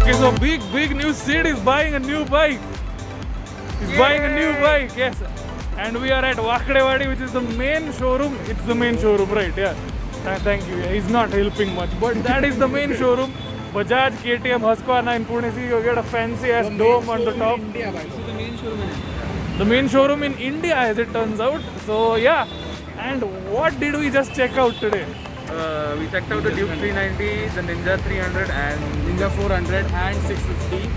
Okay, so big news. Sid is buying a new bike. He's buying a new bike, yes. And we are at Wakadewadi, which is the main showroom. It's the main showroom, right? Yeah. Thank you. He's not helping much, but that is the main showroom. Bajaj, KTM, Husqvarna in Pune. See, you get a fancy ass dome on the top. India, bhai. So the main showroom in India. The main showroom in India, as it turns out. So yeah. And what did we just check out today? We checked out the Duke 390, the Ninja 300 and Ninja 400 and 650.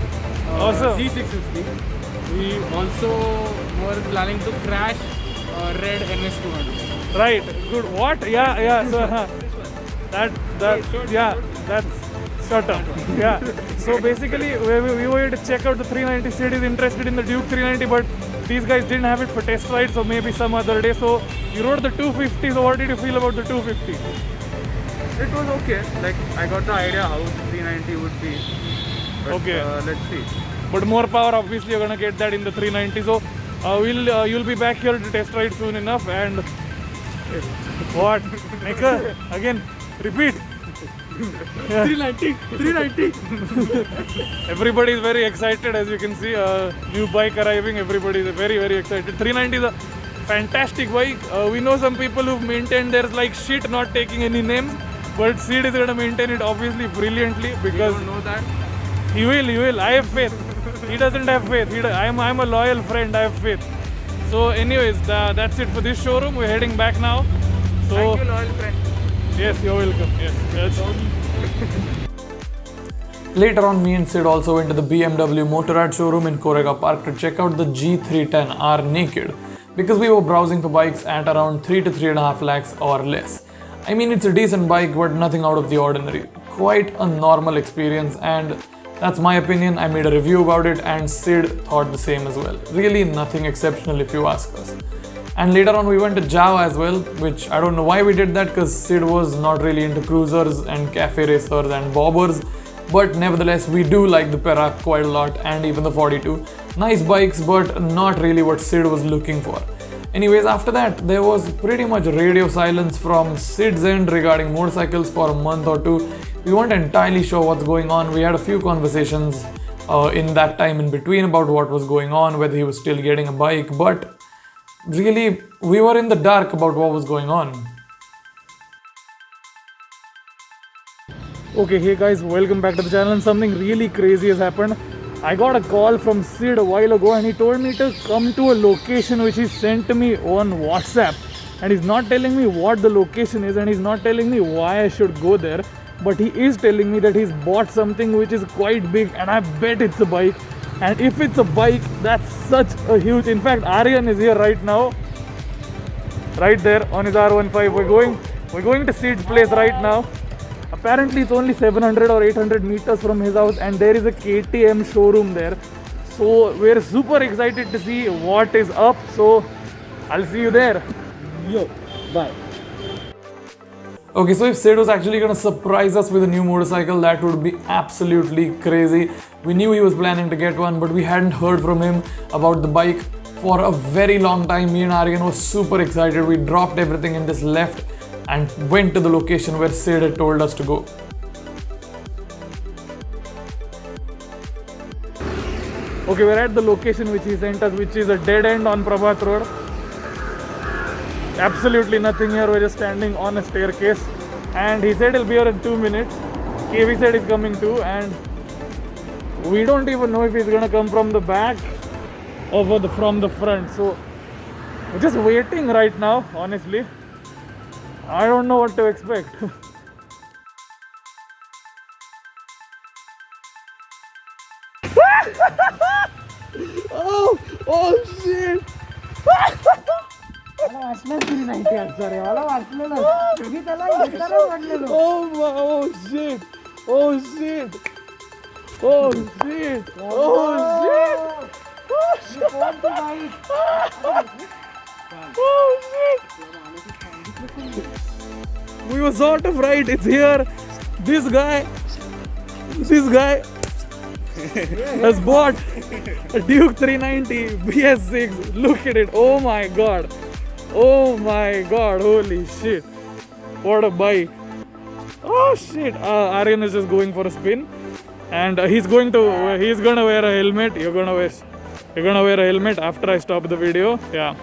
Awesome. Z650. We also were planning to crash Red NS 200. Right. Good. What? Yeah. So that's shut up. Yeah. So basically, we were to check out the 390. Sid is interested in the Duke 390, but these guys didn't have it for test ride, so maybe some other day. So you rode the 250. So what did you feel about the 250? It was okay. Like I got the idea how the 390 would be. But, Okay. Let's see. But more power, obviously, you're gonna get that in the 390. So you'll be back here to test ride soon enough. And what? Maker again? Repeat. 390. Everybody is very excited, as you can see. New bike arriving. Everybody is very excited. 390 is a fantastic bike. We know some people who've maintained theirs like shit, not taking any names. But Sid is gonna maintain it obviously brilliantly because You don't know that? he will. I have faith. He doesn't have faith. I'm a loyal friend. I have faith. So, anyways, that's it for this showroom. We're heading back now. So, Thank you, loyal friend. yes, you're welcome. Yes. Later on, me and Sid also went to the BMW Motorrad showroom in Korega Park to check out the G310R Naked because we were browsing for bikes at around 3 to 3.5 lakhs or less. I mean, it's a decent bike, but nothing out of the ordinary. Quite a normal experience, and that's my opinion. I made a review about it, and Sid thought the same as well. Really nothing exceptional if you ask us. And later on we went to Java as well, which I don't know why we did that because Sid was not really into cruisers and cafe racers and bobbers, but nevertheless we do like the Perak quite a lot and even the 42. Nice bikes, but not really what Sid was looking for. Anyways, after that there was pretty much radio silence from Sid's end regarding motorcycles for a month or two. We weren't entirely sure what's going on. We had a few conversations in that time in between about what was going on, whether he was still getting a bike, but really we were in the dark about what was going on. Okay, hey guys, welcome back to the channel. And something really crazy has happened. I got a call from Sid a while ago and he told me to come to a location which he sent to me on WhatsApp. And he's not telling me what the location is and he's not telling me why I should go there. But he is telling me that he's bought something which is quite big and I bet it's a bike. And if it's a bike, that's such a huge... In fact, Aryan is here right now. Right there on his R15. We're going to Sid's place right now. Apparently it's only 700 or 800 meters from his house and there is a KTM showroom there. So we're super excited to see what is up. So I'll see you there. Yo, bye. Okay, so if Sid was actually gonna surprise us with a new motorcycle, that would be absolutely crazy. We knew he was planning to get one, but we hadn't heard from him about the bike for a very long time. Me and Aryan were super excited. We dropped everything and just left and went to the location where Sid had told us to go. Okay, we're at the location which he sent us, which is a dead end on Prabhat Road. Absolutely nothing here. We're just standing on a staircase and he said he'll be here in 2 minutes. KV said he's coming too and we don't even know if he's gonna come from the back or from the front. So we're just waiting right now, honestly. I don't know what to expect. Oh shit! Oh shit! Oh shit! Oh shit! Oh shit! Oh shit! We were sort of right. It's here. This guy has bought a Duke 390 BS6. Look at it. Oh my god. Oh my god. Holy shit. What a bike. Oh shit! Aryan is just going for a spin, and he's gonna wear a helmet. You're gonna wear a helmet after I stop the video. Yeah.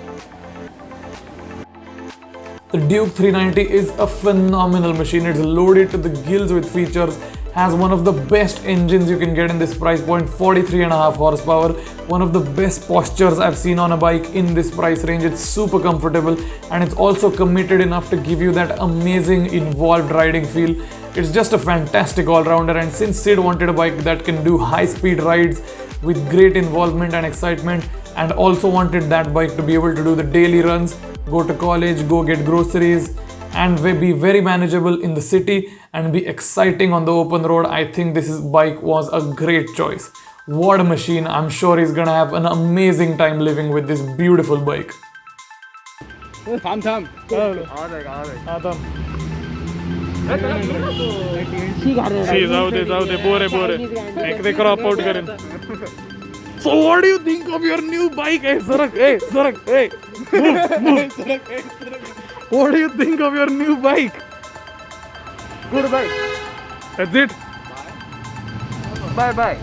The Duke 390 is a phenomenal machine. It's loaded to the gills with features, has one of the best engines you can get in this price point, 43.5 horsepower, one of the best postures I've seen on a bike in this price range. It's super comfortable and it's also committed enough to give you that amazing involved riding feel. It's just a fantastic all-rounder, and since Sid wanted a bike that can do high-speed rides with great involvement and excitement, and also wanted that bike to be able to do the daily runs, go to college, go get groceries, and be very manageable in the city and be exciting on the open road, I think this bike was a great choice. What a machine. I'm sure he's gonna have an amazing time living with this beautiful bike. थांब थांब जाऊ दे बोरे एक ते crop out करेन. So what do you think of your new bike? Hey, Sarak, hey. Move. What do you think of your new bike? Good bike. That's it. Bye bye.